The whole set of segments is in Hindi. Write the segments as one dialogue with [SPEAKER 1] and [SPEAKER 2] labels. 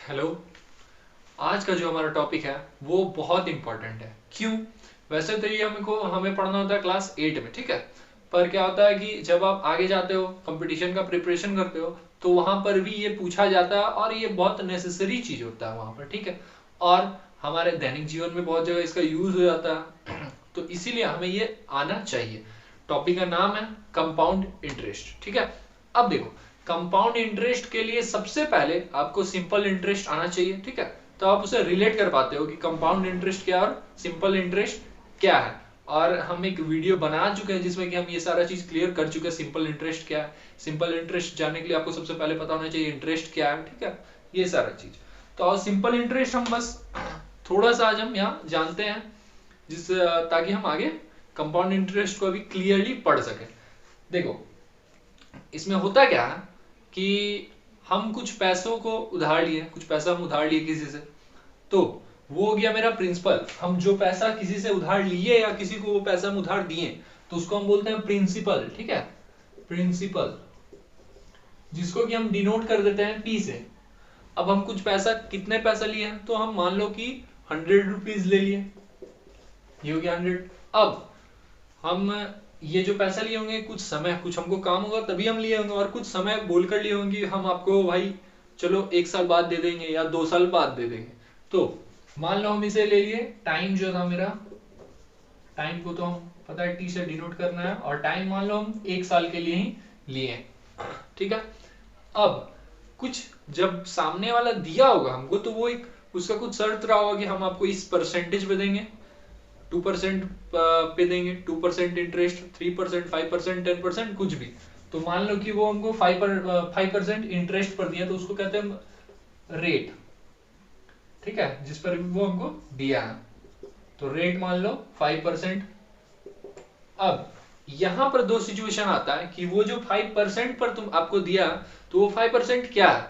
[SPEAKER 1] हेलो। आज का जो हमारा टॉपिक है वो बहुत इंपॉर्टेंट है। क्यों? वैसे तो ये हमको हमें पढ़ना होता है क्लास 8 में, ठीक है। पर क्या होता है कि जब आप आगे जाते हो, कंपटीशन का प्रिपरेशन करते हो, तो वहां पर भी ये पूछा जाता है और ये बहुत नेसेसरी चीज होता है वहां पर, ठीक है। और हमारे दैनिक जीवन में बहुत जगह इसका यूज हो जाता है तो इसीलिए हमें ये आना चाहिए। टॉपिक का नाम है कंपाउंड इंटरेस्ट, ठीक है। अब देखो, कंपाउंड इंटरेस्ट के लिए सबसे पहले आपको सिंपल इंटरेस्ट आना चाहिए, ठीक है। तो आप उसे रिलेट कर पाते हो कि कंपाउंड इंटरेस्ट क्या और सिंपल इंटरेस्ट क्या है। और हम एक वीडियो बना चुके हैं जिसमें कि हम ये सारा चीज क्लियर कर चुके हैं। सिंपल इंटरेस्ट क्या है, सिंपल इंटरेस्ट जानने के लिए आपको सबसे पहले पता होना चाहिए इंटरेस्ट क्या है, ठीक है। ये सारा चीज तो सिंपल इंटरेस्ट हम बस थोड़ा सा आज हम यहाँ जानते हैं, जिस ताकि हम आगे कंपाउंड इंटरेस्ट को अभी क्लियरली पढ़ सके। देखो, इसमें होता क्या है कि हम कुछ पैसों को उधार लिए, कुछ पैसा हम उधार लिए किसी से, तो वो हो गया मेरा प्रिंसिपल। हम जो पैसा किसी से उधार लिए या किसी को वो पैसा हम उधार दिए तो उसको हम बोलते हैं प्रिंसिपल, ठीक है। प्रिंसिपल, जिसको कि हम डिनोट कर देते हैं पी से। अब हम कुछ पैसा, कितने पैसा लिए हैं, तो हम मान लो कि 100 रुपीज ले लिए, ये हो गया 100। अब हम ये जो पैसा लिए होंगे, कुछ समय, कुछ हमको काम होगा तभी हम लिए होंगे, और कुछ समय बोलकर लिए होंगे हम आपको भाई चलो 1 साल बाद दे देंगे या 2 साल बाद दे देंगे। तो मान लो हम इसे ले लिए, टाइम जो था मेरा, टाइम को तो हम पता है टी से डिनोट करना है, और टाइम मान लो हम 1 साल के लिए ही लिए, ठीक है। अब कुछ जब सामने वाला दिया होगा हमको, तो वो एक उसका कुछ शर्त रहा होगा कि हम आपको इस परसेंटेज पे देंगे, 2% पे देंगे, 2% इंटरेस्ट, 3%, 5%, 10%, कुछ भी। तो मान लो कि वो हमको 5% इंटरेस्ट पर दिया, तो उसको कहते हैं रेट, ठीक है, जिस पर वो हमको दिया है। तो रेट मान लो 5%। अब यहां पर दो सिचुएशन आता है कि वो जो 5% पर तुम आपको दिया, तो वो 5% क्या है,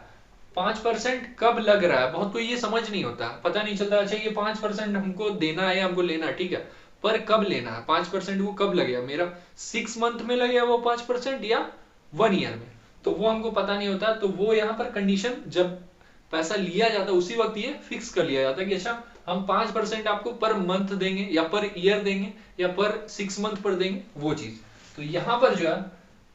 [SPEAKER 1] 5% कब लग रहा है। बहुत कोई ये समझ नहीं होता, पता नहीं चलता, अच्छा ये 5% हमको देना है या हमको लेना है, ठीक है, पर कब लेना है 5%, वो कब लगेगा, मेरा 6 मंथ में लगेगा वो 5% या 1 ईयर में, तो वो हमको पता नहीं होता। तो वो यहाँ पर कंडीशन, जब पैसा लिया जाता है उसी वक्त ये फिक्स कर लिया जाता है कि अच्छा हम 5% आपको पर मंथ देंगे या पर ईयर देंगे या पर 6 मंथ पर देंगे, वो चीज। तो यहां पर जो है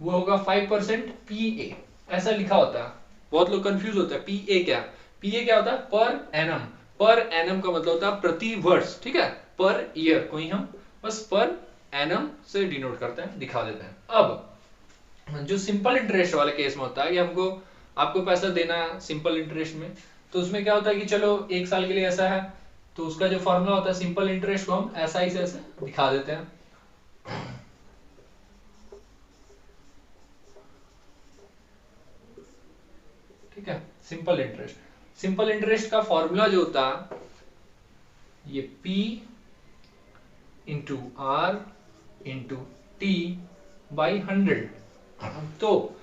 [SPEAKER 1] वो होगा 5% पी, ऐसा लिखा होता है। बहुत लोग कंफ्यूज होते हैं, पी क्या, पी क्या होता है, पर एनम। पर एनम का मतलब होता है प्रति वर्ष, ठीक है। पर ईयर कोई हम बस पर एनम से डिनोट करते हैं, दिखा देते हैं। अब जो सिंपल इंटरेस्ट वाले केस में होता है कि हमको आपको पैसा देना है सिंपल इंटरेस्ट में, तो उसमें क्या होता है कि चलो 1 साल के लिए ऐसा है, तो उसका जो फॉर्मूला होता है सिंपल इंटरेस्ट को हम ऐसा ही से ऐसे दिखा देते हैं, ठीक है। सिंपल इंटरेस्ट का फॉर्मूला जो होता है ये P into r into t by 100। तो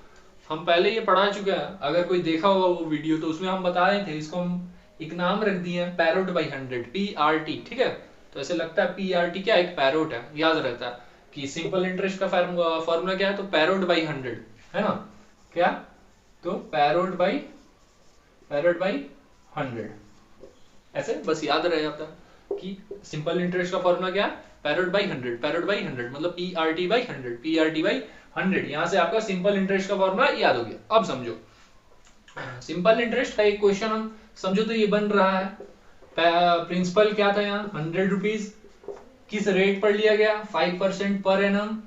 [SPEAKER 1] हम पहले ये पढ़ा चुके हैं, अगर कोई देखा होगा वो वीडियो, तो उसमें हम बता रहे थे, इसको हम एक नाम रख दिए हैं पैरोट बाई 100, PRT, ठीक है। तो ऐसे लगता है PRT क्या, एक पैरोट है, याद रहता है कि सिंपल इंटरेस्ट का फॉर्मूला क्या है, तो पैरोट बाई 100 है ना, क्या, तो पैरोट बाई 100, ऐसे बस याद रह जाता है कि सिंपल इंटरेस्ट का फॉर्मूला क्या है, पैरोट बाई 100 मतलब PRT बाई 100, PRT बाई 100। यहां से आपका सिंपल इंटरेस्ट का फॉर्मूला याद हो गया। अब समझो, सिंपल इंटरेस्ट का एक क्वेश्चन हम समझो तो ये बन रहा है, प्रिंसिपल क्या था यहाँ 100 रुपीज, किस रेट पर लिया गया 5% पर एनम,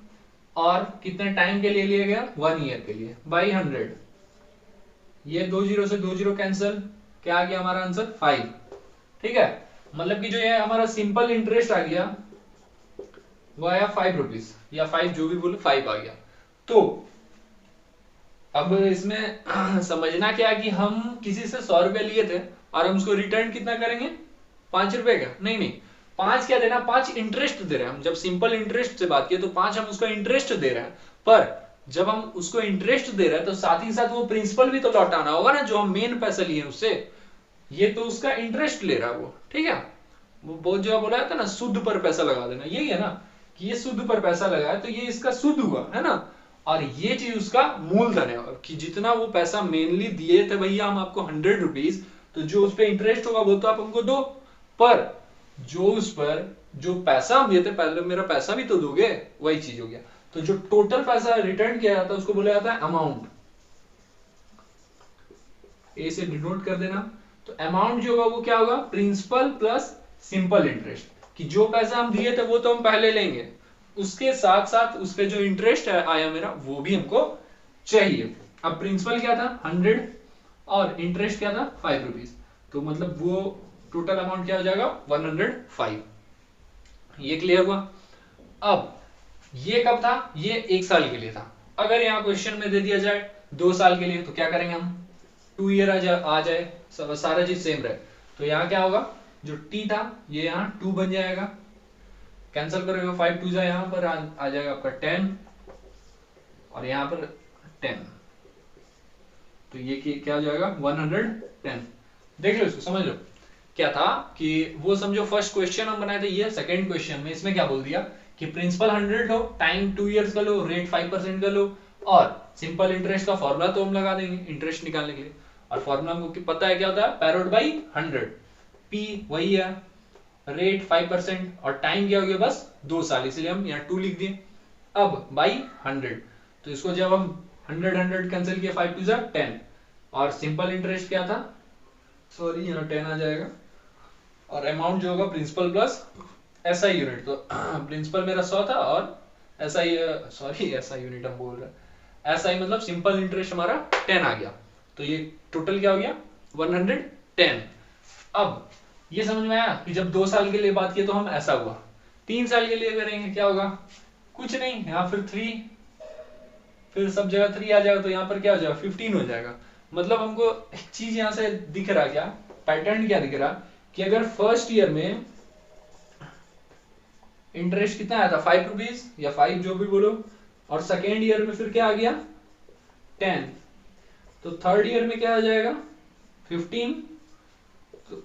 [SPEAKER 1] और कितने टाइम के लिए लिया गया 1 ईयर के लिए, बाई 100। ये 2 0 से 2 0 कैंसिल, क्या आ गया हमारा आंसर 5, ठीक है। मतलब कि जो ये हमारा सिंपल इंटरेस्ट आ गया वो आया 5 रुपीज या 5, जो भी बोलो 5 आ गया। तो अब इसमें समझना क्या है कि हम किसी से 100 रुपए लिए थे और हम उसको रिटर्न कितना करेंगे, 5 रुपए का, नहीं 5 क्या देना, 5 इंटरेस्ट दे रहे हैं हम। जब सिंपल इंटरेस्ट से बात किए तो 5 हम उसका इंटरेस्ट दे रहे हैं, पर जब हम उसको इंटरेस्ट दे रहे हैं तो साथ ही साथ वो प्रिंसिपल भी तो लौटाना होगा ना, जो हम मेन पैसा लिए उससे, ये तो उसका इंटरेस्ट ले रहा है वो, ठीक है। वो बहुत जो बोला था ना, शुद्ध पर पैसा लगा देना, यही है ना, कि ये शुद्ध पर पैसा लगाया तो ये इसका शुद्ध हुआ है ना, और ये चीज उसका मूलधन है, कि जितना वो पैसा मेनली दिए थे भैया हम आपको 100 रुपीज, तो जो उस पर इंटरेस्ट होगा वो तो आप हमको दो, पर जो उस पर जो पैसा हम दिए थे पहले मेरा पैसा भी तो दोगे, वही चीज हो गया। तो जो टोटल पैसा रिटर्न किया जाता है उसको बोला जाता है अमाउंट। ए से डिनोट कर देना। तो अमाउंट जो होगा वो क्या होगा, प्रिंसिपल प्लस सिंपल इंटरेस्ट, कि जो पैसा हम दिए थे वो तो हम पहले लेंगे, उसके साथ साथ उस पे जो इंटरेस्ट आया मेरा वो भी हमको चाहिए। अब प्रिंसिपल क्या था 100 और इंटरेस्ट क्या था 5 रुपीज, तो मतलब वो टोटल अमाउंट क्या हो जाएगा 105। ये क्लियर हुआ। अब ये कब था, ये 1 साल के लिए था। अगर यहाँ क्वेश्चन में दे दिया जाए 2 साल के लिए तो क्या करेंगे हम, 2 ईयर आ जाए, सारा चीज सेम रहे, तो यहाँ क्या होगा, जो टी था ये यहाँ 2 बन जाएगा, कैंसिल करोगे 5 2 जा, यहाँ पर आ जाएगा आपका 10 और यहाँ पर 10, तो ये क्या हो जाएगा 110। देख लो इसको, समझ लो क्या था कि वो समझो फर्स्ट क्वेश्चन हम बनाए थे, ये सेकंड क्वेश्चन में इसमें क्या बोल दिया कि प्रिंसिपल 100 हो, टाइम 2 इयर्स का लो, रेट 5% का लो, और सिंपल इंटरेस्ट का फॉर्मूला तो हम लगा देंगे इंटरेस्ट निकालने के लिए, और फॉर्मूला हमको पता है क्या होता है, पैरोड बाई 100, पी वही है, रेट 5% और टाइम क्या हो गया बस 2 साल, इसलिए हम यहाँ 2 लिख दिए। अब बाई 100, तो इसको जब हम 100 कैंसिल किया 5 2 10, और सिंपल इंटरेस्ट क्या था, सॉरी यहाँ 10 आ जाएगा, और अमाउंट जो होगा प्रिंसिपल प्लस एसआई यूनिट, तो प्रिंसिपल मेरा 100 था और एसआई, सॉरी एसआई यूनिट हम बोल रहे हैं, एसआई मतलब सिंपल इंटरेस्ट हमारा 10 आ गया, तो ये टोटल क्या हो गया 110। अब ये समझ में आया कि जब 2 साल के लिए बात की तो हम ऐसा हुआ, 3 साल के लिए करेंगे क्या होगा, कुछ नहीं, यहाँ फिर 3, फिर सब जगह 3 आ जाएगा, तो यहाँ पर क्या हो जाएगा 15 हो जाएगा। मतलब हमको एक चीज यहाँ से दिख रहा, क्या पैटर्न क्या दिख रहा, कि अगर फर्स्ट ईयर में इंटरेस्ट कितना आया था 5 रुपीज या 5 जो भी बोलो, और सेकेंड ईयर में फिर क्या आ गया 10, तो थर्ड ईयर में क्या आ जाएगा 15,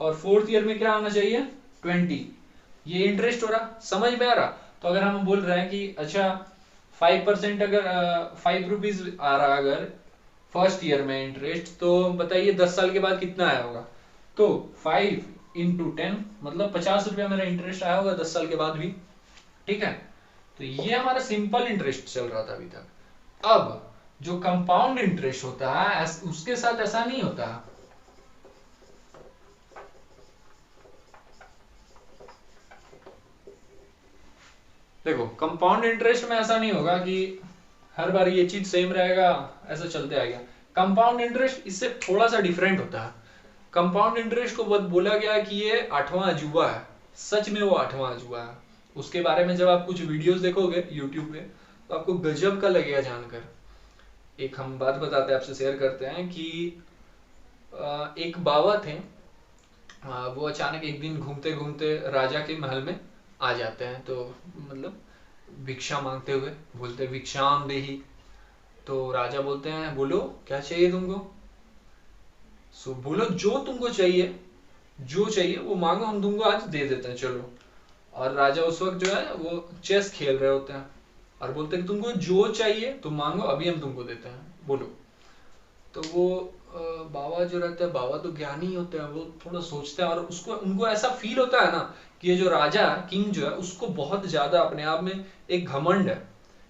[SPEAKER 1] और फोर्थ ईयर में क्या आना चाहिए 20। ये इंटरेस्ट हो रहा, समझ में आ रहा। तो अगर हम बोल रहे हैं कि अच्छा 5% अगर 5 रुपीज आ रहा अगर फर्स्ट ईयर में इंटरेस्ट, तो बताइए 10 साल के बाद कितना आया होगा, तो 5 इंटू 10 मतलब 50 रुपया मेरा इंटरेस्ट आया होगा 10 साल के बाद भी, ठीक है। तो ये हमारा सिंपल इंटरेस्ट चल रहा था अभी तक। अब जो कंपाउंड इंटरेस्ट होता है उसके साथ ऐसा नहीं होता, देखो कंपाउंड इंटरेस्ट में ऐसा नहीं होगा कि हर बार ये चीज सेम रहेगा, ऐसा चलते आएगा। कंपाउंड इंटरेस्ट इससे थोड़ा सा डिफरेंट होता है। कंपाउंड इंटरेस्ट को बोला गया कि ये 8वां अजूबा है, सच में वो 8वां अजूबा है। उसके बारे में जब आप कुछ वीडियोस देखोगे यूट्यूब पे तो आपको गजब का लगेगा जानकर। एक हम बात बताते हैं, आपसे शेयर करते हैं कि एक बाबा थे, वो अचानक एक दिन घूमते घूमते राजा के महल में आ जाते हैं, तो मतलब भिक्षा मांगते हुए बोलते भिक्षाम देही। तो राजा बोलते हैं बोलो क्या चाहिए तुमको, सो बोलो जो तुमको चाहिए, जो चाहिए वो मांगो, हम तुमको आज दे देते हैं चलो। और राजा उस वक्त जो है वो चेस खेल रहे होते हैं और बोलते हैं तुमको जो चाहिए तुम मांगो, अभी हम तुमको देते हैं, बोलो। तो वो बाबा जो रहते हैं, बाबा तो ज्ञानी होते हैं, वो थोड़ा सोचते हैं और उसको उनको ऐसा फील होता है ना कि ये जो राजा किंग जो है उसको बहुत ज्यादा अपने आप में एक घमंड है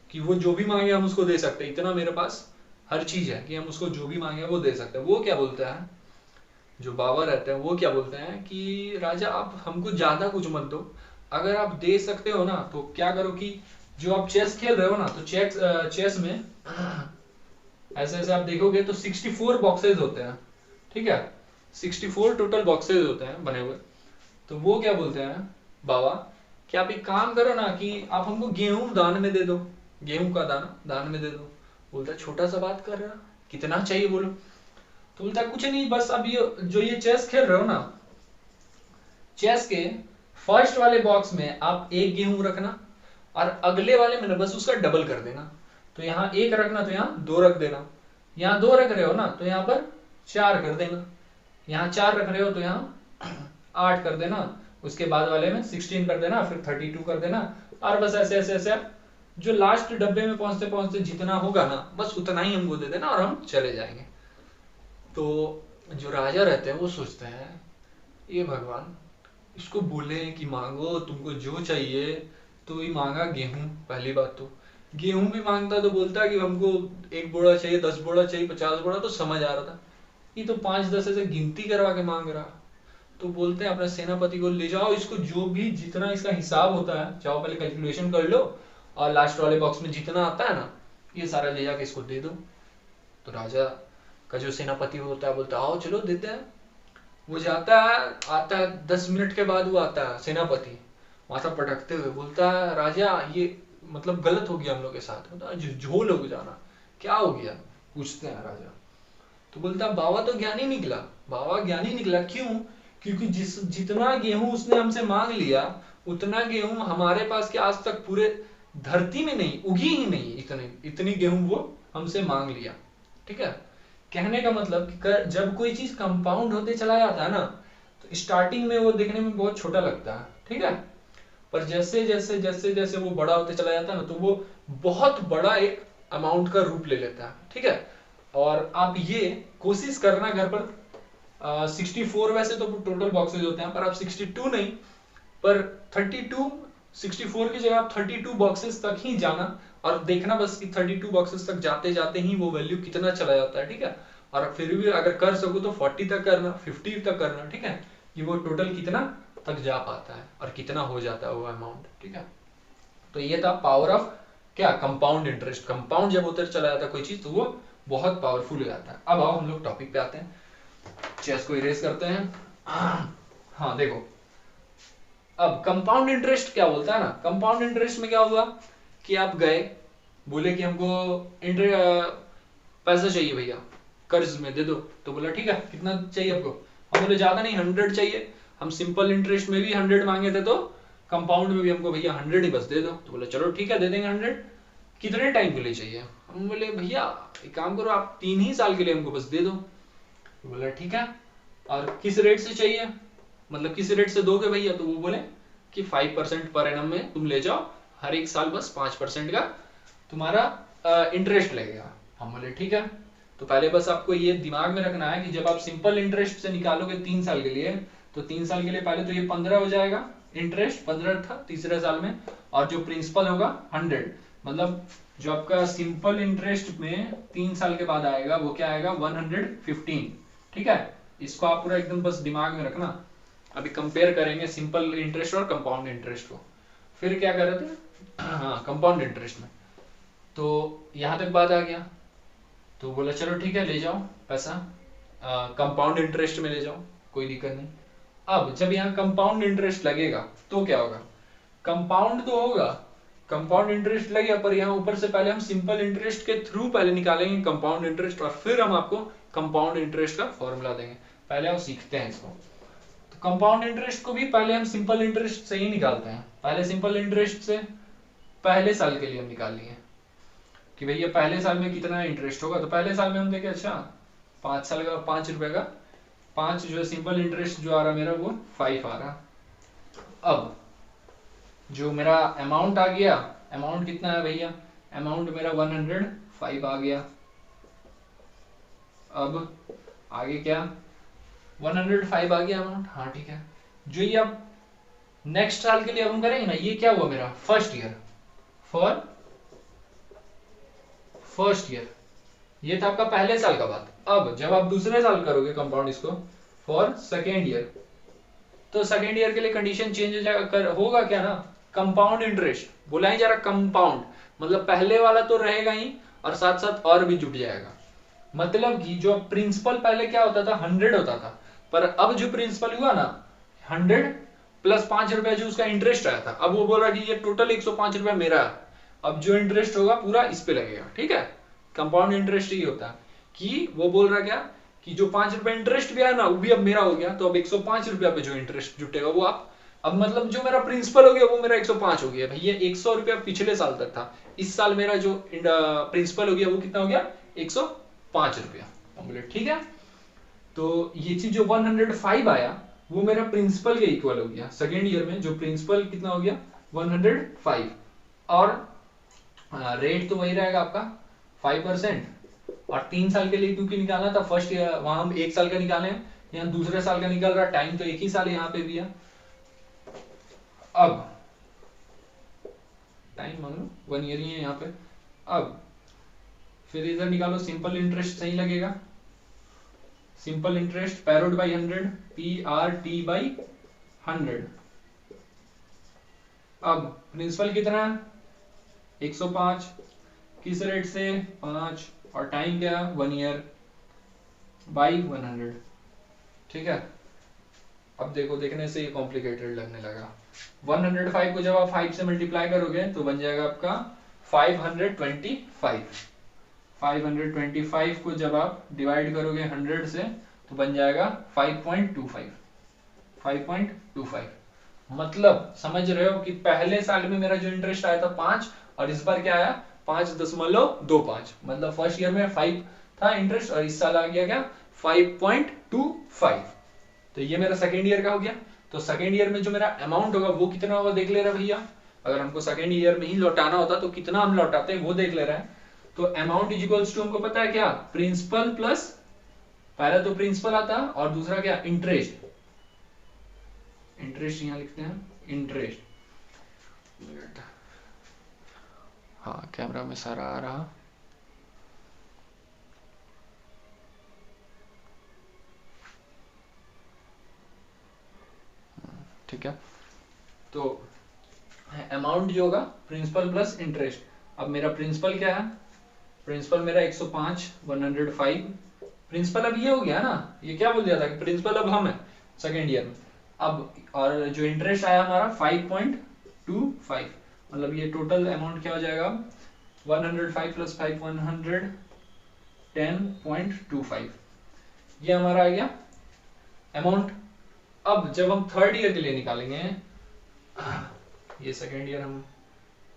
[SPEAKER 1] कि वो जो भी मांगे हम उसको दे सकते हैं, इतना मेरे पास हर चीज है कि हम उसको जो भी मांगे वो दे सकते हैं। वो क्या बोलता है, जो बाबा रहते हैं वो क्या बोलते हैं कि राजा आप हमको ज्यादा कुछ मत दो, अगर आप दे सकते हो ना तो क्या करो कि जो आप चेस खेल रहे हो ना, तो चेस में ऐसे ऐसे आप देखोगे तो 64 बॉक्सेस होते हैं, ठीक है, 64 टोटल बॉक्सेस होते हैं बने हुए। तो वो क्या बोलते हैं बाबा कि आप एक काम करो ना कि आप हमको गेहूं दान में दे दो, गेहूं का दाना दान में दे दो। बोलता है छोटा सा बात कर रहा, कितना चाहिए बोलो। तो बोलता है कुछ नहीं, बस अब ये जो ये चेस खेल रहे हो ना, चेस के फर्स्ट वाले बॉक्स में आप एक गेहूं रखना और अगले वाले में ना बस उसका डबल कर देना। तो यहाँ 1 रखना तो यहाँ 2 रख देना, यहाँ 2 रख रहे हो ना तो यहाँ पर 4 कर देना, यहाँ 4 रख रहे हो तो यहाँ 8 कर देना, उसके बाद वाले में 16 कर देना, फिर 32 कर देना, और बस ऐसे ऐसे ऐसे जो लास्ट डब्बे में पहुंचते पहुंचते जितना होगा ना बस उतना ही हमको दे देना और हम चले जाएंगे। तो जो राजा रहते हैं वो सोचते हैं, ये भगवान, इसको बोले कि मांगो तुमको जो चाहिए, तो ये मांगा गेहूं। पहली बात तो गेहूं भी मांगता तो बोलता कि हमको 1 बोरा चाहिए, 10 बोरा चाहिए, 50 बोरा, तो समझ आ रहा था। ये तो 5-10 ऐसे गिनती करवा के मांग रहा। तो बोलते हैं अपने सेनापति को, ले जाओ इसको, जो भी जितना इसका हिसाब होता है जाओ पहले कैलकुलेशन कर लो, और लास्ट वाले बॉक्स में जितना आता है ना ये सारा ले जाके इसको दे दो। तो राजा का जो सेनापति होता है बोलता है आओ चलो देते हैं। वो जाता है, आता है 10 मिनट के बाद वो आता है सेनापति, माथा पटकते हुए बोलता है राजा ये मतलब गलत हो गया हम लोग के साथ। बोलता है झोल हो जाना, क्या हो गया पूछते हैं राजा। तो बोलता है बाबा तो ज्ञानी निकला। बाबा ज्ञानी निकला क्यों? क्योंकि जितना गेहूं उसने हमसे मांग लिया उतना गेहूं हमारे पास के आज तक पूरे धरती में नहीं उगी ही नहीं, इतनी गेहूं वो हमसे मांग लिया। ठीक है, कहने का मतलब कि जब कोई चीज कंपाउंड होते चला जाता है ना, तो स्टार्टिंग में वो देखने में बहुत छोटा लगता है, ठीक है, पर जैसे जैसे जैसे जैसे वो बड़ा होते चला जाता है ना, तो वो बहुत बड़ा एक अमाउंट का रूप ले लेता है। ठीक है, और आप ये कोशिश करना घर पर 64 वैसे तो टोटल बॉक्सेज होते हैं, पर आप 62 नहीं, पर 32 64 की जगह आप 32 बॉक्सेस तक ही जाना और देखना बस कि 32 बॉक्सेस तक जाते जाते ही वो वैल्यू कितना चला जाता है। ठीक है, और फिर भी अगर कर सको तो 40 तक करना, 50 तक करना। ठीक है, कि वो टोटल कितना तक जा पाता है और कितना हो जाता है वो अमाउंट। ठीक है, तो ये था पावर ऑफ क्या, कंपाउंड इंटरेस्ट। कंपाउंड जब होते चला जाता है कोई चीज तो वो बहुत पावरफुल हो जाता है। अब आओ हम लोग टॉपिक पे आते हैं, चेस को इरेज करते हैं। हाँ देखो, अब कंपाउंड इंटरेस्ट क्या बोलता है ना, कंपाउंड इंटरेस्ट में क्या हुआ कि आप गए बोले कि हमको पैसा चाहिए भैया, कर्ज में दे दो। तो बोला ठीक है कितना चाहिए आपको? हम बोले ज्यादा नहीं 100 चाहिए। हम सिंपल इंटरेस्ट में भी 100 मांगे थे, तो कंपाउंड में भी हमको भैया 100 ही बस दे दो। तो बोले चलो ठीक है दे देंगे 100। कितने टाइम के लिए चाहिए? हम बोले भैया एक काम करो आप 3 ही साल के लिए हमको बस दे दो। तो बोला ठीक है, और किस रेट से चाहिए, मतलब किस रेट से दोगे भैया? तो वो बोले कि 5% पर एनम में तुम ले जाओ, हर एक साल बस 5% का तुम्हारा इंटरेस्ट लगेगा। हम बोले ठीक है। तो पहले बस आपको ये दिमाग में रखना है कि जब आप सिंपल इंटरेस्ट से निकालोगे 3 साल के लिए, तो 3 साल के लिए पहले तो ये 15 हो जाएगा, इंटरेस्ट 15 था तीसरे साल में, और जो प्रिंसिपल होगा 100। मतलब जो आपका सिंपल इंटरेस्ट में 3 साल के बाद आएगा वो क्या आएगा 115। ठीक है, इसको आप पूरा एकदम बस दिमाग में रखना। अभी कंपेयर करेंगे सिंपल इंटरेस्ट और कंपाउंड इंटरेस्ट को। फिर क्या कर रहे थे, हाँ कंपाउंड इंटरेस्ट में, तो यहां तक बात आ गया। तो बोला चलो ठीक है ले जाओ पैसा, कंपाउंड इंटरेस्ट में ले जाओ, कोई दिक्कत नहीं। अब जब यहाँ कंपाउंड इंटरेस्ट लगेगा तो क्या होगा, कंपाउंड तो होगा, कंपाउंड इंटरेस्ट लगेगा, पर यहाँ ऊपर से पहले हम सिंपल इंटरेस्ट के थ्रू पहले निकालेंगे कंपाउंड इंटरेस्ट, और फिर हम आपको कंपाउंड इंटरेस्ट का फॉर्मूला देंगे। पहले हम सीखते हैं इसको। तो कंपाउंड इंटरेस्ट को भी पहले हम सिंपल इंटरेस्ट से ही निकालते हैं। पहले सिंपल इंटरेस्ट से पहले साल के लिए हम निकाल लिए कि भैया पहले साल में कितना इंटरेस्ट होगा। तो पहले साल में हम देखे अच्छा 5 साल का 5 रुपए का 5 जो है सिंपल इंटरेस्ट जो आ रहा मेरा वो 5 आ रहा। अब जो मेरा अमाउंट आ गया, अमाउंट कितना है भैया, अमाउंट मेरा 105 आ गया। अब आगे क्या 105 आ गया अमाउंट, हाँ ठीक है। जो ये अब नेक्स्ट साल के लिए अब हम करेंगे ना, ये क्या हुआ मेरा first year, for first year, ये था आपका पहले साल का बात। अब जब आप दूसरे साल करोगे कंपाउंड इसको फॉर सेकेंड ईयर, तो सेकेंड ईयर के लिए कंडीशन चेंज हो जाएगा, होगा क्या ना कंपाउंड इंटरेस्ट, बोला ही जा रहा कंपाउंड, मतलब पहले वाला तो रहेगा ही और साथ साथ और भी जुट जाएगा। मतलब कि जो प्रिंसिपल पहले क्या होता था 100 होता था, पर अब जो प्रिंसिपल हुआ ना 100 प्लस 5 रुपए जो उसका इंटरेस्ट आया था, अब वो बोल रहा कि ये टोटल 105 रुपए मेरा है। अब जो इंटरेस्ट होगा पूरा इस पे लगेगा। ठीक है, कंपाउंड इंटरेस्ट ही होता है कि वो बोल रहा क्या कि जो 5 रुपए इंटरेस्ट भी आया ना वो भी अब मेरा हो गया, तो अब 105 रुपया पे जो इंटरेस्ट जुटेगा वो आप, अब मतलब जो मेरा प्रिंसिपल हो गया वो मेरा 105 हो गया। भैया 100 रुपया पिछले साल तक था, इस साल मेरा जो प्रिंसिपल हो गया वो कितना हो गया 105 रुपया। हम बोले ठीक है, तो ये चीज जो 105 आया वो मेरा प्रिंसिपल के इक्वल हो गया। सेकेंड ईयर में जो प्रिंसिपल कितना हो गया 105, और रेट तो वही रहेगा आपका 5%, और 3 साल के लिए क्योंकि निकालना था, फर्स्ट ईयर वहां हम 1 साल का निकाले हैं, यहाँ दूसरे साल का निकल रहा, टाइम तो एक ही साल यहाँ पे भी है। अब टाइम मान लो 1 ईयर ही है यहाँ पे। अब फिर इधर निकालो, सिंपल इंटरेस्ट सही लगेगा, simple interest period by 100, PRT by 100। अब प्रिंसिपल कितना है 105, किस रेट से 5, और टाइम क्या 1 ईयर बाई 100। ठीक है, अब देखो देखने से ये कॉम्प्लिकेटेड लगने लगा। 105 को जब आप 5 से मल्टीप्लाई करोगे तो बन जाएगा आपका 525। 525 को जब आप डिवाइड करोगे 100 से तो बन जाएगा 5.25। 5.25 मतलब समझ रहे हो कि पहले साल में मेरा जो इंटरेस्ट आया था 5 और इस बार क्या आया 5.25, मतलब फर्स्ट ईयर में 5 था इंटरेस्ट और इस साल आ गया क्या 5.25। तो ये मेरा सेकेंड ईयर का हो गया। तो सेकेंड ईयर में जो मेरा अमाउंट होगा वो कितना होगा देख ले रहे भैया। अगर हमको सेकेंड ईयर में ही लौटाना होता तो कितना हम लौटाते हैं वो देख ले रहे हैं। तो अमाउंट इज इक्वल्स टू हमको पता है क्या, प्रिंसिपल प्लस, पहला तो प्रिंसिपल आता है और दूसरा क्या इंटरेस्ट। इंटरेस्ट यहां लिखते हैं इंटरेस्ट। हाँ कैमरा में सारा आ रहा, ठीक है। तो अमाउंट जो होगा प्रिंसिपल प्लस इंटरेस्ट। अब मेरा प्रिंसिपल क्या है, प्रिंसिपल मेरा 105, 105 प्रिंसिपल अब ये हो गया ना, ये क्या बोल दिया था कि प्रिंसिपल अब हम है सेकेंड ईयर में। अब और जो इंटरेस्ट आया हमारा 5.25, मतलब ये टोटल अमाउंट क्या हो जाएगा 105 प्लस 5 110.25, ये हमारा आ गया अमाउंट। अब जब हम थर्ड ईयर के लिए निकालेंगे, ये सेकेंड ईयर हम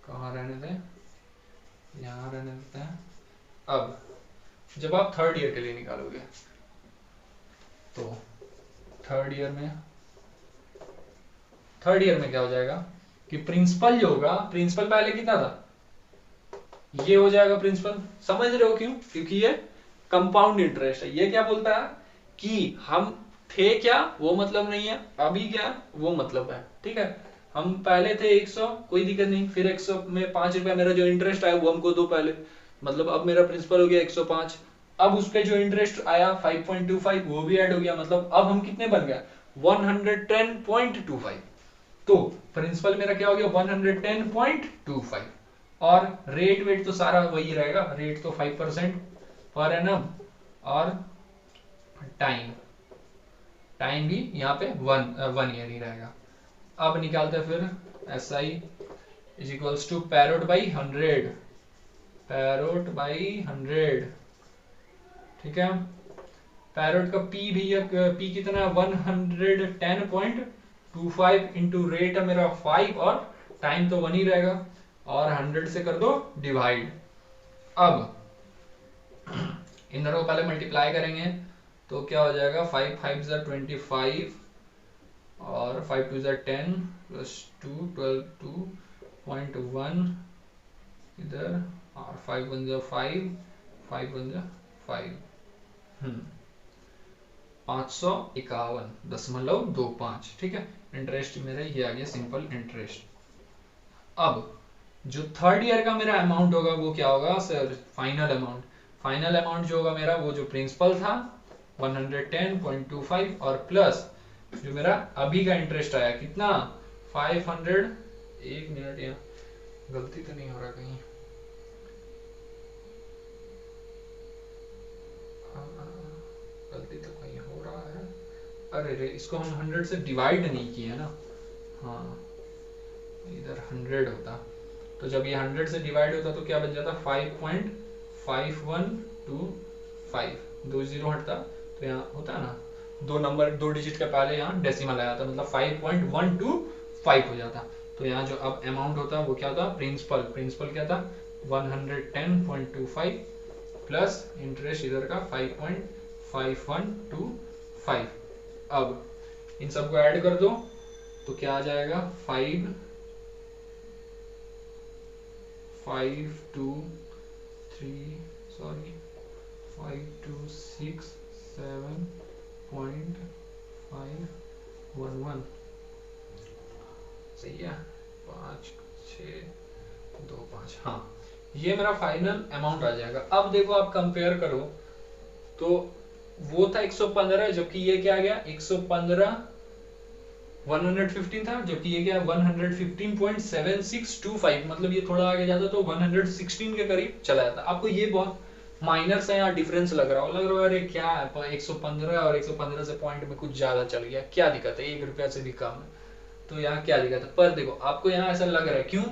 [SPEAKER 1] कहाँ रहने दें, यहाँ रहने देते हैं। अब जब आप थर्ड ईयर के लिए निकालोगे तो थर्ड ईयर में क्या हो जाएगा कि प्रिंसिपल जो होगा, प्रिंसिपल पहले कितना था, ये हो जाएगा प्रिंसिपल। समझ रहे हो क्यों, क्योंकि ये कंपाउंड इंटरेस्ट है। ये क्या बोलता है कि हम थे क्या वो मतलब नहीं है, अभी क्या वो मतलब है। ठीक है, हम पहले थे 100 कोई दिक्कत नहीं, फिर 100 में 5 रुपया मेरा जो इंटरेस्ट आया वो हमको दो पहले, मतलब अब मेरा प्रिंसिपल हो गया 105। अब उस पे जो इंटरेस्ट आया 5.25 वो भी ऐड हो गया, मतलब अब हम कितने बन गए 110.25। तो प्रिंसिपल मेरा क्या हो गया 110.25, और रेट वेट तो सारा वही रहेगा, रेट तो 5% पर एनम, और टाइम भी यहाँ पे 1 ईयर ही रहेगा। अब निकालते हैं फिर SI is equals to period by 100, period by 100। ठीक है, पैरोड का P भी P कितना 110.25 इंटू रेट है मेरा 5 और टाइम तो 1 ही रहेगा, और 100 से कर दो डिवाइड। अब इन दोनों को पहले मल्टीप्लाई करेंगे तो क्या हो जाएगा 5 5 ज़ा 25 और 5 2 ज़ा 10 प्लस 2 12 2.1 इधर, और 5 1 ज़ा 5 5 1 ज़ा 5 551.25। ठीक है, इंटरेस्ट मेरा ये आ गया सिंपल इंटरेस्ट। अब जो थर्ड ईयर का मेरा अमाउंट होगा वो क्या होगा सर, फाइनल अमाउंट जो होगा मेरा, वो जो प्रिंसिपल था 110.25 और प्लस जो मेरा अभी का इंटरेस्ट आया कितना 500, एक मिनट यहाँ गलती तो नहीं हो रहा कहीं, गलती तो कहीं हो रहा है, अरे रे इसको हम 100 से डिवाइड नहीं किया ना, हाँ इधर 100 होता, तो जब ये 100 से डिवाइड होता तो क्या बन जाता 5.5125, 2 जीरो हटता तो यहाँ होता है ना, दो नंबर 2 डिजिट के पहले यहाँ डेसिमल आया था, मतलब 5.125 हो जाता। तो यहाँ जो अब अमाउंट होता वो क्या था, प्रिंसिपल क्या था 110.25 प्लस इंटरेस्ट इधर का 5.5125। अब इन सबको ऐड कर दो तो क्या आ जाएगा 5 2 3 सॉरी 5267.511 सही है। 5625, हाँ ये मेरा फाइनल अमाउंट आ जाएगा। अब देखो आप कंपेयर करो तो वो था 115, जबकि ये क्या आ गया 115 115 था, जबकि ये क्या 115.7625, मतलब ये थोड़ा आगे जाता तो 116 के करीब चला जाता। आपको ये बहुत माइनर सा यहाँ डिफरेंस लग रहा हो अरे क्या है 115 और 115 से पॉइंट में कुछ ज्यादा चल गया, क्या दिक्कत है, 1 रुपया से भी कम है, तो यहाँ क्या दिक्कत है। पर देखो आपको यहाँ ऐसा लग रहा है, क्यों,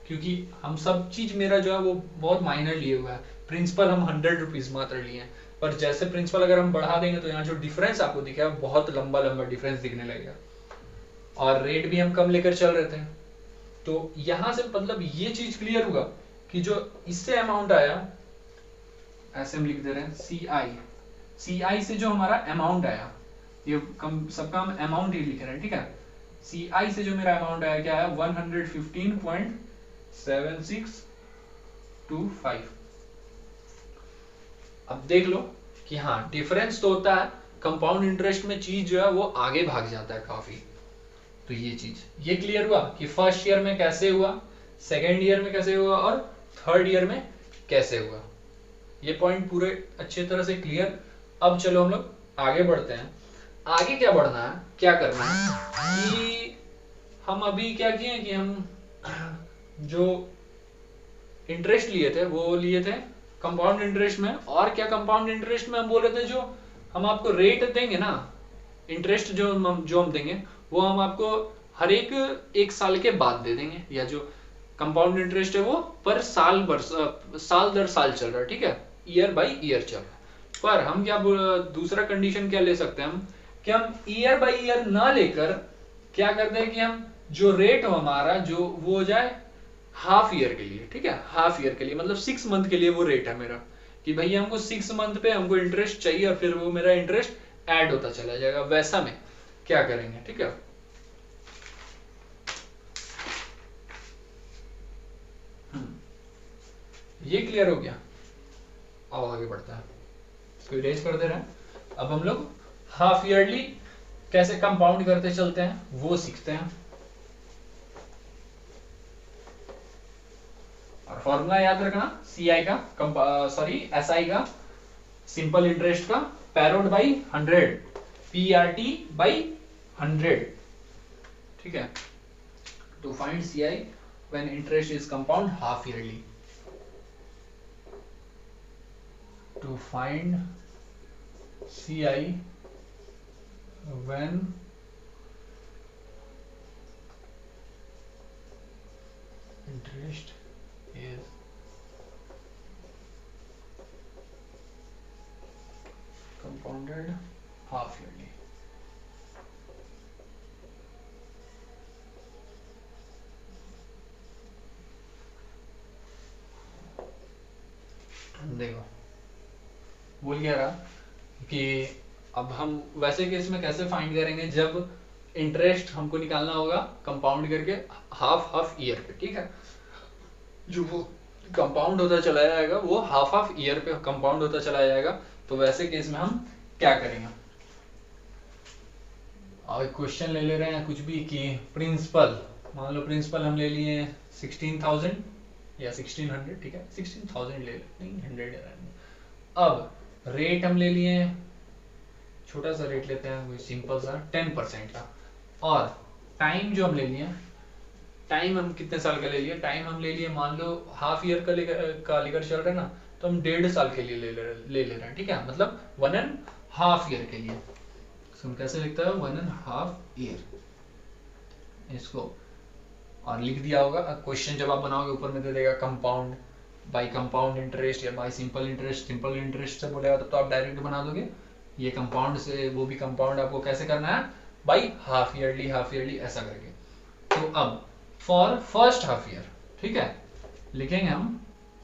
[SPEAKER 1] क्योंकि हम सब चीज मेरा जो है वो बहुत माइनर लिए हुआ है। प्रिंसिपल हम 100 रुपीज मात्र लिए हैं, पर जैसे प्रिंसिपल अगर हम बढ़ा देंगे तो यहाँ जो डिफरेंस आपको दिखेगा बहुत लंबा लंबा डिफरेंस दिखने लगेगा। और रेट भी हम कम लेकर चल रहे थे, तो यहां से मतलब ये चीज क्लियर हुआ कि जो इससे अमाउंट आया, ऐसे हम लिख दे रहे हैं CI से जो हमारा अमाउंट आया, ये कम सबका हम अमाउंट ही लिख रहे हैं, ठीक है। CI से जो मेरा अमाउंट आया क्या है 115.7625। अब देख लो कि हाँ डिफरेंस तो होता है, कंपाउंड इंटरेस्ट में चीज जो है वो आगे भाग जाता है काफी। तो ये चीज ये क्लियर हुआ कि फर्स्ट ईयर में कैसे हुआ, सेकेंड ईयर में कैसे हुआ और थर्ड ईयर में कैसे हुआ। ये पॉइंट पूरे अच्छे तरह से क्लियर। अब चलो हम लोग आगे बढ़ते हैं। आगे क्या बढ़ना है, क्या करना है कि हम अभी क्या किए कि हम जो इंटरेस्ट लिए थे वो लिए थे कंपाउंड इंटरेस्ट में। और क्या कंपाउंड इंटरेस्ट में हम बोल रहे थे जो हम आपको रेट देंगे ना, इंटरेस्ट जो हम देंगे वो हम आपको हर एक साल के बाद दे देंगे, या जो कंपाउंड इंटरेस्ट है वो पर साल दर साल चल रहा है, ठीक है, ईयर बाय ईयर चल रहा है। पर हम क्या दूसरा कंडीशन क्या ले सकते हैं हम, कि हम ईयर बाय ईयर ना लेकर क्या करते हैं कि हम जो रेट हो हमारा जो वो हो जाए हाफ ईयर के लिए, ठीक है, हाफ ईयर के लिए मतलब 6 मंथ के लिए वो रेट है मेरा, कि भैया हमको 6 मंथ पे हमको इंटरेस्ट चाहिए और फिर वो मेरा इंटरेस्ट ऐड होता चला जाएगा, वैसा में क्या करेंगे, ठीक है। ये क्लियर हो गया। अब आगे बढ़ता है, इसको इरेज कर दे रहे हैं। अब हम लोग हाफ ईयरली कैसे कंपाउंड करते चलते हैं वो सीखते हैं। और फॉर्मूला याद रखना CI का SI का सिंपल इंटरेस्ट का पैरोड बाई 100, PRT बाई 100, ठीक है। To find CI when interest is compound half yearly, to find CI when interest is compounded half yearly। देखो बोल क्या रहा कि अब हम वैसे केस में कैसे फाइंड करेंगे जब इंटरेस्ट हमको निकालना होगा कंपाउंड करके हाफ ईयर पे, ठीक है, जो वो कंपाउंड होता चला जाएगा वो हाफ ईयर पे कंपाउंड होता चला जाएगा। तो वैसे केस में हम क्या करेंगे, और क्वेश्चन ले रहे हैं कुछ भी कि प्रिंसिपल, मान लो प्रिंसिपल हम ले लिए 16,000 या 1600, ठीक है 16,000 ले नहीं 100। अब रेट हम ले लिए, छोटा सा रेट लेते हैं, सिंपल सा 10% का। और टाइम जो हम ले लिए, टाइम हम कितने साल का ले लिए, टाइम हम ले लिए मान लो हाफ ईयर का लेकर चल रहे हैं ना, तो हम 1.5 साल के लिए ले रहे हैं, ठीक है, मतलब 1.5 ईयर के लिए। तो हम कैसे लिखते हैं 1.5 ईयर इसको, और लिख दिया होगा। क्वेश्चन जब आप बनाओगे ऊपर में दे देगा कंपाउंड बाय कंपाउंड इंटरेस्ट या bye simple interest, simple interest से बोलेगा तब तो आप डायरेक्ट बना दोगे। ये कंपाउंड से वो भी कंपाउंड आपको कैसे करना है बाय हाफ ईयरली ऐसा करके। तो अब फॉर फर्स्ट हाफ ईयर, ठीक है, लिखेंगे हम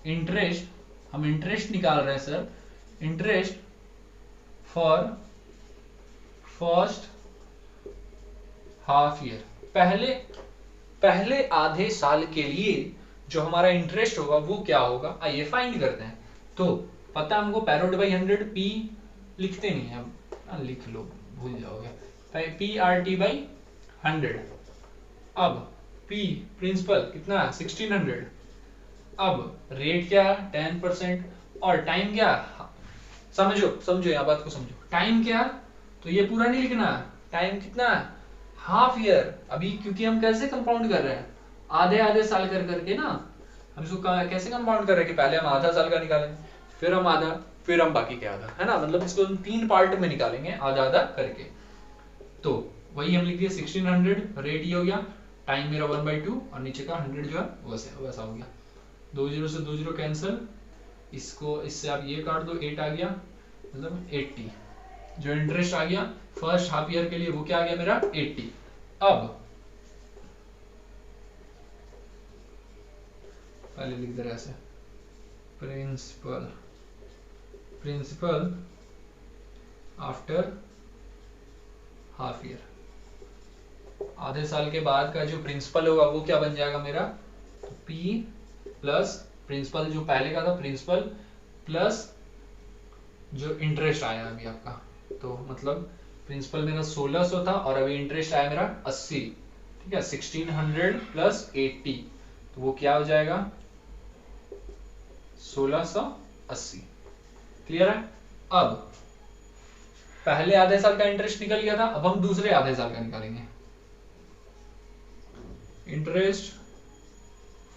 [SPEAKER 1] इंटरेस्ट निकाल रहे हैं sir, interest for first half year, पहले आधे साल के लिए जो हमारा इंटरेस्ट होगा वो क्या होगा, आइए फाइंड करते हैं। तो पता है हमको पैरोड बाई 100, पी लिखते नहीं है हम, लिख लो भूल जाओगे, पी आर टी बाई 100। अब पी प्रिंसिपल कितना 1600, अब रेट क्या 10% और टाइम क्या, समझो समझो यहाँ बात को समझो, टाइम क्या, तो ये पूरा नहीं लिखना, टाइम कितना हाफ ईयर, अभी क्योंकि हम कैसे कंपाउंड कर रहे हैं आधे आधे साल कर करके ना, हम इसको कैसे कंपाउंड कर रहे हैं कि पहले हम आधा साल का निकालें, फिर हम आधा, फिर हम बाकी के आधा, है ना, मतलब इसको 3 पार्ट में निकालेंगे आधा आधा करके। तो वही हम लिख दिए 1600, रेट ये हो गया, टाइम मेरा 1/2 और नीचे का 100 जो है वैसा हो गया, 2 0 से 2 0 कैंसिल, इसको इससे आप ये काट दो, 8 आ गया, मतलब 80, जो इंटरेस्ट आ गया फर्स्ट हाफ ईयर के लिए वो क्या आ गया मेरा 80। अब पहले लिख दे रहे ऐसे, principal principal after half year, आधे साल के बाद का जो प्रिंसिपल होगा वो क्या बन जाएगा मेरा, तो P प्लस प्रिंसिपल जो पहले का था प्रिंसिपल प्लस जो इंटरेस्ट आया अभी आपका, तो मतलब प्रिंसिपल मेरा 1600 था और अभी इंटरेस्ट आया मेरा 80, ठीक है, 1600 प्लस 80, तो वो क्या हो जाएगा 1680। क्लियर है। अब पहले आधे साल का इंटरेस्ट निकल गया था, अब हम दूसरे आधे साल का निकालेंगे, interest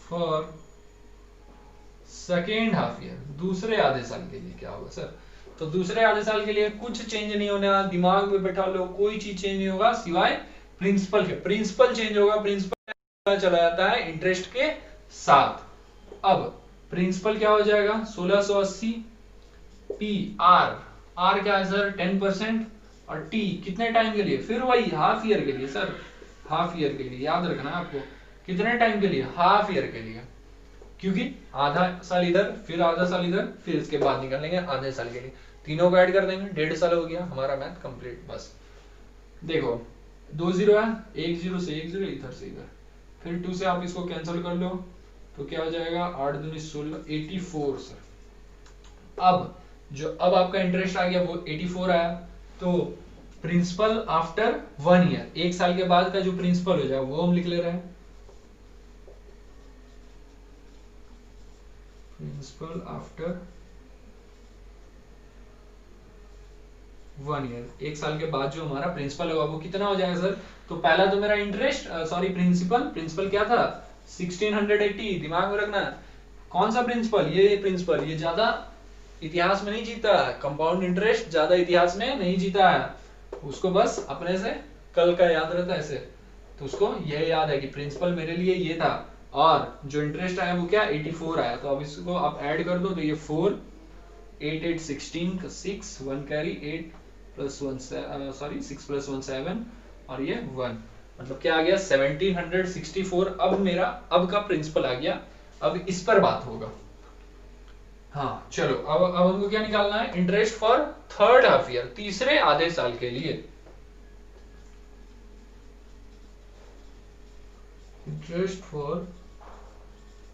[SPEAKER 1] for second half year, दूसरे आधे साल के लिए क्या होगा सर, तो दूसरे आधे साल के लिए कुछ चेंज नहीं होने वाला, दिमाग में बैठा लो, कोई चीज चेंज नहीं होगा सिवाय प्रिंसिपल के, प्रिंसिपल चेंज होगा, प्रिंसिपल चला जाता है इंटरेस्ट के साथ। अब प्रिंसिपल क्या हो जाएगा 1680, पी आर, आर क्या है सर 10%, और टी कितने टाइम के लिए, फिर वही हाफ ईयर के लिए सर, हाफ ईयर के लिए याद रखना है आपको, कितने टाइम के लिए हाफ ईयर के लिए, क्योंकि आधा साल इधर फिर आधा साल इधर फिर इसके बाद निकालेंगे आधे साल के लिए, तीनों को ऐड कर देंगे, 1.5 साल हो गया हमारा मैथ कंप्लीट। बस देखो 2 0 है, 1 0 से 1 0 इधर से इधर, फिर 2 से आप इसको कैंसिल कर लो, तो क्या हो जाएगा 8 दूनी 16, 84 सर। अब जो अब आपका इंटरेस्ट आ गया वो 84 आया, तो प्रिंसिपल आफ्टर 1 ईयर, 1 साल के बाद का जो प्रिंसिपल हो जाएगा वो हम लिख ले रहे हैं, प्रिंसिपल आफ्टर 1 ईयर, 1 साल के बाद जो हमारा प्रिंसिपल होगा वो कितना हो जाएगा सर, तो पहला तो मेरा इंटरेस्ट सॉरी प्रिंसिपल क्या था 1680, दिमाग में रखना कौन सा प्रिंसिपल, ये प्रिंसिपल, ये ज्यादा इतिहास में नहीं जीता, कंपाउंड इंटरेस्ट ज्यादा इतिहास में नहीं जीता है, उसको बस अपने से कल का याद रहता है ऐसे, तो उसको यह याद है कि प्रिंसिपल मेरे लिए ये था, और जो इंटरेस्ट आया वो क्या 84 आया, तो अब इसको आप ऐड कर दो, तो ये 4 8 8 16 6 1 कैरी 8 प्लस 1 सॉरी 6 प्लस 1 7 और ये 1, मतलब क्या आ गया 1764, अब मेरा अब का प्रिंसिपल आ गया, अब इस पर बात होगा। हाँ चलो अब हमको क्या निकालना है, interest for third half year, तीसरे आधे साल के लिए, interest for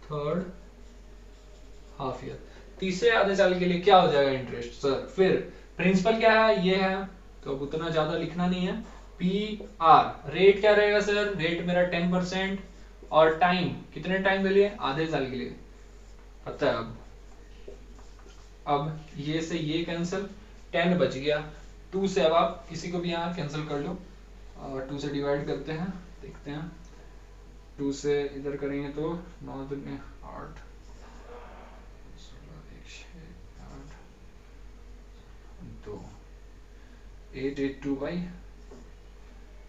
[SPEAKER 1] third half year, तीसरे आधे साल के लिए क्या हो जाएगा इंटरेस्ट सर, फिर प्रिंसिपल क्या है ये है, तो अब उतना ज्यादा लिखना नहीं है, पी आर, रेट क्या रहेगा सर, रेट मेरा 10%, और टाइम कितने टाइम के लिए आधे साल के लिए पता है। अब ये से ये कैंसिल, 10 बच गया, 2 से अब आप किसी को भी यहाँ कैंसिल कर लो, और 2 से डिवाइड करते हैं, देखते हैं 2 से इधर करेंगे तो 9 दूनी 8 2 882 बाई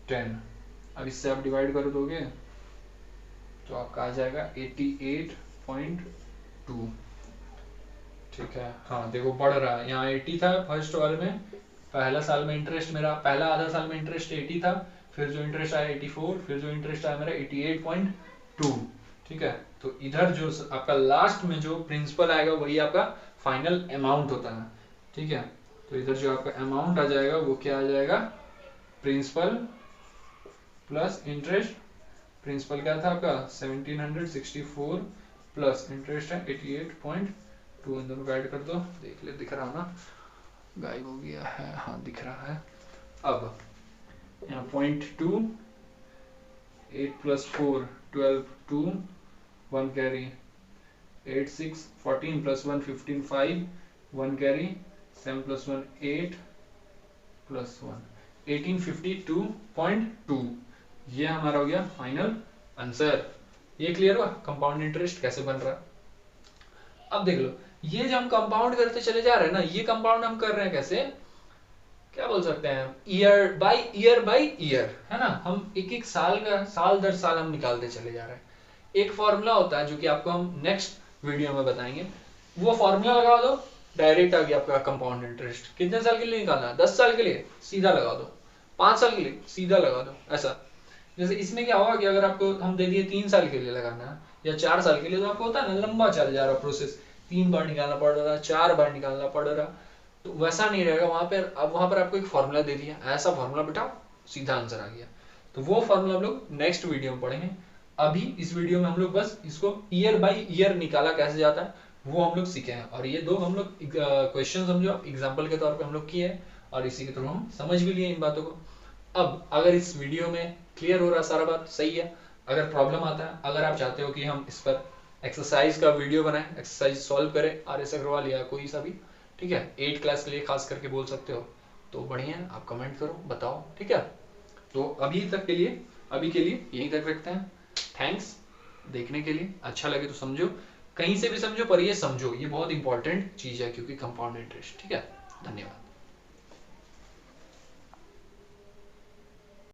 [SPEAKER 1] 10, अब इससे आप डिवाइड कर दोगे तो आपका आ जाएगा 88.2, ठीक है। हाँ देखो बढ़ रहा है, यहाँ 80 था फर्स्ट वाले में, पहला साल में इंटरेस्ट मेरा, पहला आधा साल में इंटरेस्ट 80 था, फिर जो इंटरेस्ट आया 84, फिर जो इंटरेस्ट आया मेरा 88.2, ठीक है। तो इधर जो आपका लास्ट में जो प्रिंसिपल आएगा वही आपका फाइनल अमाउंट होता है, ठीक है। तो इधर जो आपका अमाउंट आ जाएगा वो क्या आ जाएगा, प्रिंसिपल प्लस इंटरेस्ट, प्रिंसिपल क्या था आपका 1764 प्लस इंटरेस्ट है 2 इन दोनों को ऐड कर दो, देख ले दिख रहा ना, गायब हो गया है, हाँ दिख रहा है। अब यहाँ 0.2, 8 + 4 12, 2 1 कैरी, 8 6 14 + 1 15 5 1 कैरी, 7 + 1 8 + 1 1852.2। ये हमारा हो गया फाइनल आंसर। ये क्लियर हुआ कंपाउंड इंटरेस्ट कैसे बन रहा है। अब देख लो, ये जो हम कंपाउंड करते चले जा रहे हैं ना, ये कंपाउंड हम कर रहे हैं कैसे, क्या बोल सकते हैं, ईयर बाय ईयर, है ना। हम एक एक साल का, साल दर साल हम निकालते चले जा रहे हैं। एक फॉर्मूला होता है जो कि आपको हम नेक्स्ट वीडियो में बताएंगे, वो फॉर्मूला लगा दो, डायरेक्ट आ गया आपका कंपाउंड इंटरेस्ट। कितने साल के लिए निकालना है, 10 साल के लिए सीधा लगा दो, 5 साल के लिए सीधा लगा दो, ऐसा। जैसे इसमें क्या होगा कि अगर आपको हम दे दिए 3 साल के लिए लगाना है या 4 साल के लिए, तो आपको होता है ना लंबा चल जा रहा प्रोसेस, 3 बार निकालना पड़ रहा, 4 बार निकालना पड़ रहा, तो वैसा नहीं रहेगा वहां पर। अब वहां पर आपको एक फॉर्मूला दे दिया, ऐसा फॉर्मूला बिठाओ, सीधा आंसर आ गया। तो वो फॉर्मूला हम लोग नेक्स्ट वीडियो में पढ़ेंगे। अभी इस वीडियो में हम लोग बस इसको ईयर बाय ईयर निकाला कैसे जाता है वो हम लोग सीखे हैं, और ये 2 हम लोग क्वेश्चन समझो एग्जाम्पल के तौर पे हम लोग किए हैं, और इसी के थ्रू हम समझ भी लिए इन बातों को। अब अगर इस वीडियो में क्लियर हो रहा सारा बात सही है, अगर प्रॉब्लम आता है, अगर आप चाहते हो कि हम इस पर एक्सरसाइज का वीडियो बनाएं, एक्सरसाइज सॉल्व करें, RS अग्रवाल या कोई सा भी, ठीक है, 8 क्लास के लिए खास करके बोल सकते हो, तो बढ़िया है, आप कमेंट करो, बताओ, ठीक है। तो अभी के लिए यहीं तक रखते हैं। थैंक्स देखने के लिए, अच्छा लगे तो समझो, कहीं से भी समझो, पर ये समझो, ये बहुत इंपॉर्टेंट चीज है, क्योंकि कंपाउंड इंटरेस्ट, ठीक है। धन्यवाद।